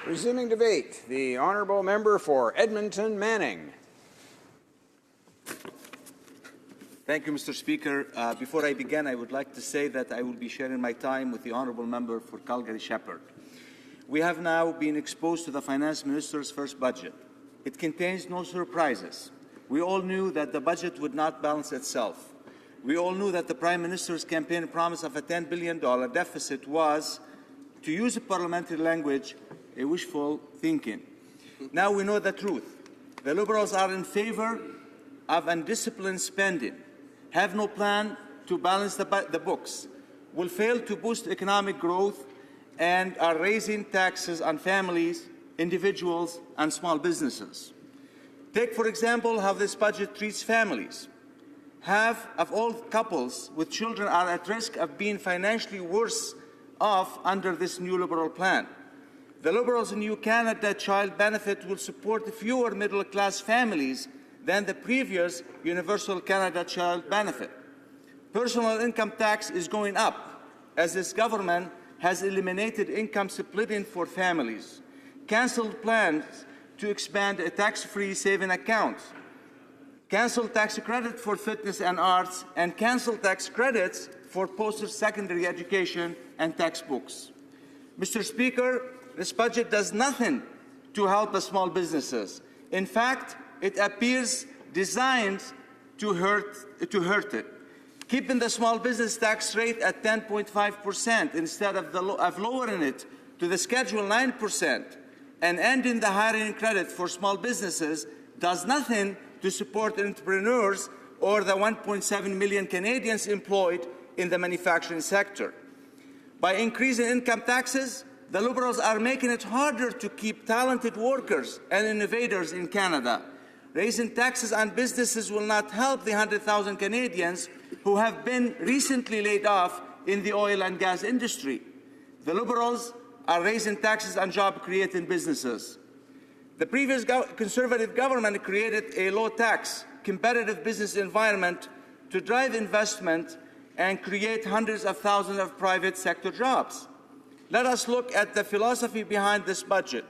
Resuming debate, the honourable member for Edmonton Manning. Thank you, Mr. Speaker. Before I begin, I would like to say that I will be sharing my time with the honourable member for Calgary-Shepherd. We have now been exposed to the Finance Minister's first budget. It contains no surprises. We all knew that the budget would not balance itself. We all knew that the Prime Minister's campaign promise of a $10 billion deficit was, to use a parliamentary language, a wishful thinking. Now we know the truth. The Liberals are in favour of undisciplined spending, have no plan to balance the books, will fail to boost economic growth, and are raising taxes on families, individuals, and small businesses. Take, for example, how this budget treats families. Half of all couples with children are at risk of being financially worse off under this new Liberal plan. The Liberals' new Canada Child Benefit will support fewer middle-class families than the previous Universal Canada Child Benefit. Personal income tax is going up, as this government has eliminated income splitting for families, cancelled plans to expand a tax-free saving account, cancelled tax credit for fitness and arts, and cancelled tax credits for post-secondary education and textbooks. Mr. Speaker, this budget does nothing to help the small businesses. In fact, it appears designed to hurt it, keeping the small business tax rate at 10.5% instead of lowering it to the Schedule 9%, and ending the hiring credit for small businesses does nothing to support entrepreneurs or the 1.7 million Canadians employed in the manufacturing sector. By increasing income taxes, the Liberals are making it harder to keep talented workers and innovators in Canada. Raising taxes on businesses will not help the 100,000 Canadians who have been recently laid off in the oil and gas industry. The Liberals are raising taxes on job-creating businesses. The previous Conservative government created a low-tax, competitive business environment to drive investment and create hundreds of thousands of private sector jobs. Let us look at the philosophy behind this budget.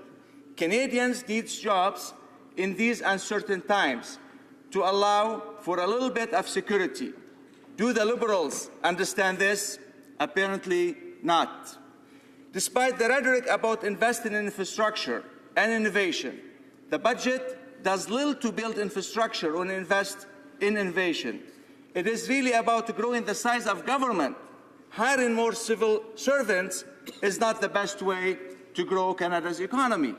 Canadians need jobs in these uncertain times to allow for a little bit of security. Do the Liberals understand this? Apparently not. Despite the rhetoric about investing in infrastructure and innovation, the budget does little to build infrastructure or invest in innovation. It is really about growing the size of government. Hiring more civil servants is not the best way to grow Canada's economy.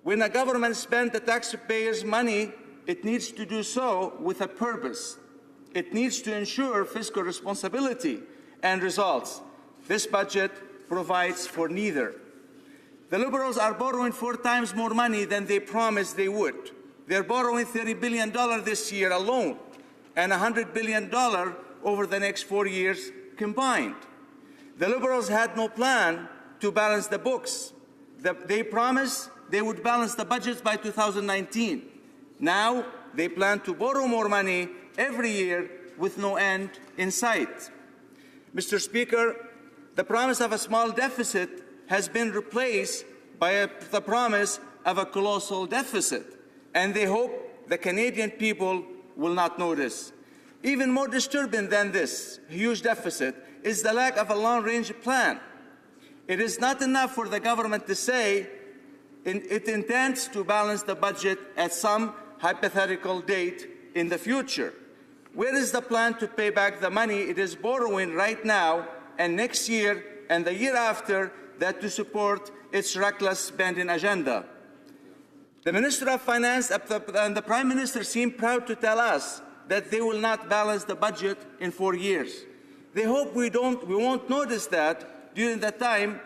When a government spends the taxpayers' money, it needs to do so with a purpose. It needs to ensure fiscal responsibility and results. This budget provides for neither. The Liberals are borrowing 4 times more money than they promised they would. They're borrowing $30 billion this year alone, and $100 billion over the next 4 years combined. The Liberals had no plan to balance the books. They promised they would balance the budgets by 2019. Now they plan to borrow more money every year with no end in sight. Mr. Speaker, the promise of a small deficit has been replaced by the promise of a colossal deficit, and they hope the Canadian people will not notice. Even more disturbing than this huge deficit is the lack of a long-range plan. It is not enough for the government to say it intends to balance the budget at some hypothetical date in the future. Where is the plan to pay back the money it is borrowing right now and next year and the year after that to support its reckless spending agenda? The Minister of Finance and the Prime Minister seem proud to tell us that they will not balance the budget in 4 years. They hope we won't notice that during that time.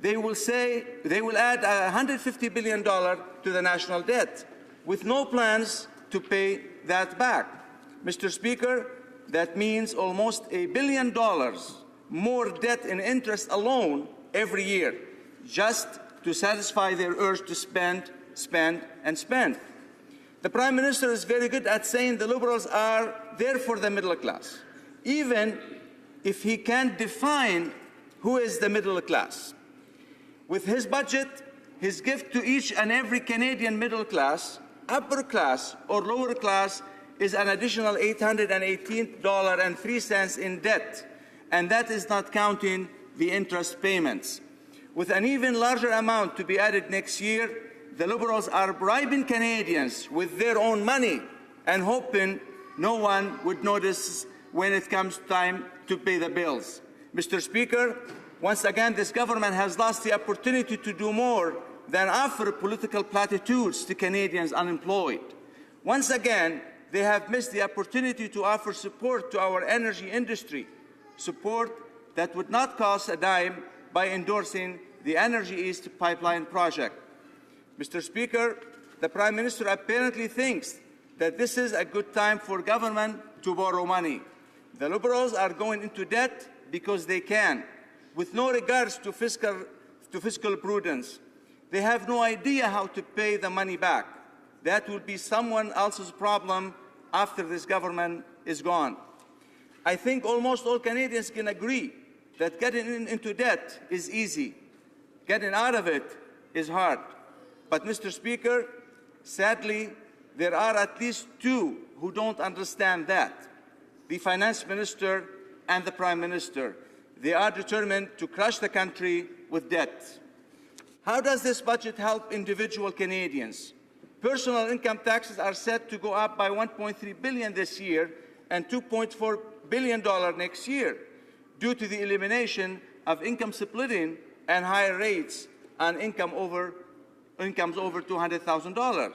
They will add $150 billion to the national debt, with no plans to pay that back. Mr. Speaker, that means almost $1 billion more debt and interest alone every year, just to satisfy their urge to spend, spend, and spend. The Prime Minister is very good at saying the Liberals are there for the middle class, even if he can't define who is the middle class. With his budget, His gift to each and every Canadian middle class, upper class, or lower class is an additional $818.03 in debt, and that is not counting the interest payments. With an even larger amount to be added next year, the Liberals are bribing Canadians with their own money and hoping no one would notice when it comes time to pay the bills. Mr. Speaker, once again, this government has lost the opportunity to do more than offer political platitudes to Canadians unemployed. Once again, they have missed the opportunity to offer support to our energy industry, support that would not cost a dime by endorsing the Energy East pipeline project. Mr. Speaker, the Prime Minister apparently thinks that this is a good time for government to borrow money. The Liberals are going into debt because they can, with no regards to fiscal prudence. They have no idea how to pay the money back. That will be someone else's problem after this government is gone. I think almost all Canadians can agree that getting into debt is easy. Getting out of it is hard. But, Mr. Speaker, sadly, there are at least two who don't understand that: the Finance Minister and the Prime Minister. They are determined to crush the country with debt. How does this budget help individual Canadians? Personal income taxes are set to go up by $1.3 billion this year and $2.4 billion next year due to the elimination of income splitting and higher rates on incomes over $200,000.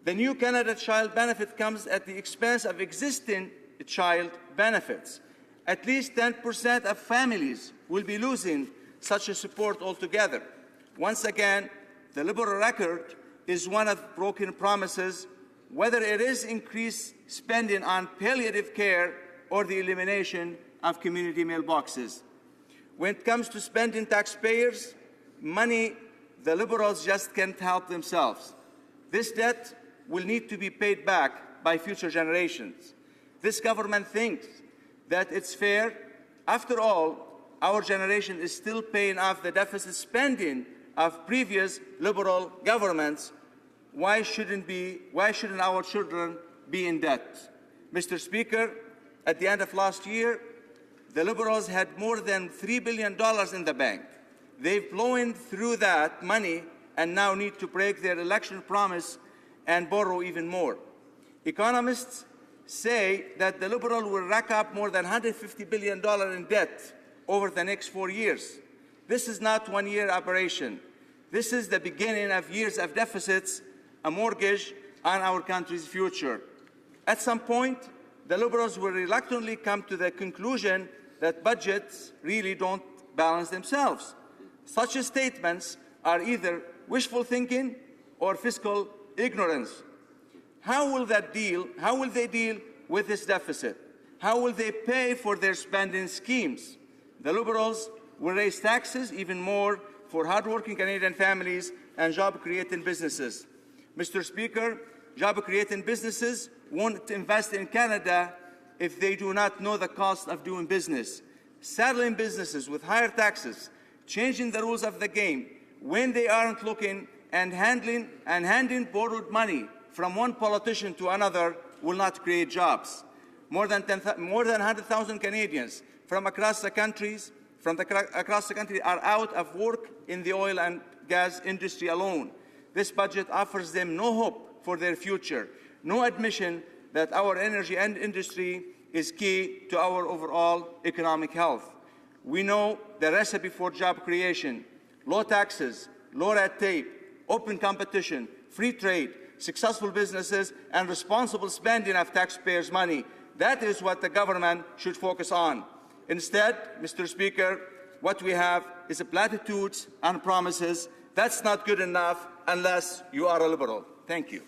The new Canada Child Benefit comes at the expense of existing child benefits. At least 10% of families will be losing such a support altogether. Once again, the Liberal record is one of broken promises, whether it is increased spending on palliative care or the elimination of community mailboxes. When it comes to spending taxpayers' money, the Liberals just can't help themselves. This debt will need to be paid back by future generations. This government thinks that it's fair. After all, our generation is still paying off the deficit spending of previous Liberal governments. Why shouldn't our children be in debt? Mr. Speaker, at the end of last year, the Liberals had more than $3 billion in the bank. They've blown through that money and now need to break their election promise and borrow even more. Economists say that the Liberals will rack up more than $150 billion in debt over the next 4 years. This is not one-year operation. This is the beginning of years of deficits, a mortgage on our country's future. At some point, the Liberals will reluctantly come to the conclusion that budgets really don't balance themselves. Such statements are either wishful thinking or fiscal ignorance. How will they deal with this deficit? How will they pay for their spending schemes? The Liberals will raise taxes even more for hardworking Canadian families and job-creating businesses. Mr. Speaker, job-creating businesses won't invest in Canada if they do not know the cost of doing business. Saddling businesses with higher taxes, changing the rules of the game when they aren't looking, and handing borrowed money from one politician to another will not create jobs. More than 100,000 Canadians from across the country are out of work in the oil and gas industry alone. This budget offers them no hope for their future, no admission that our energy and industry is key to our overall economic health. We know the recipe for job creation: low taxes, low red tape, open competition, free trade, successful businesses, and responsible spending of taxpayers' money. That is what the government should focus on. Instead, Mr. Speaker, what we have is platitudes and promises. That's not good enough unless you are a Liberal. Thank you.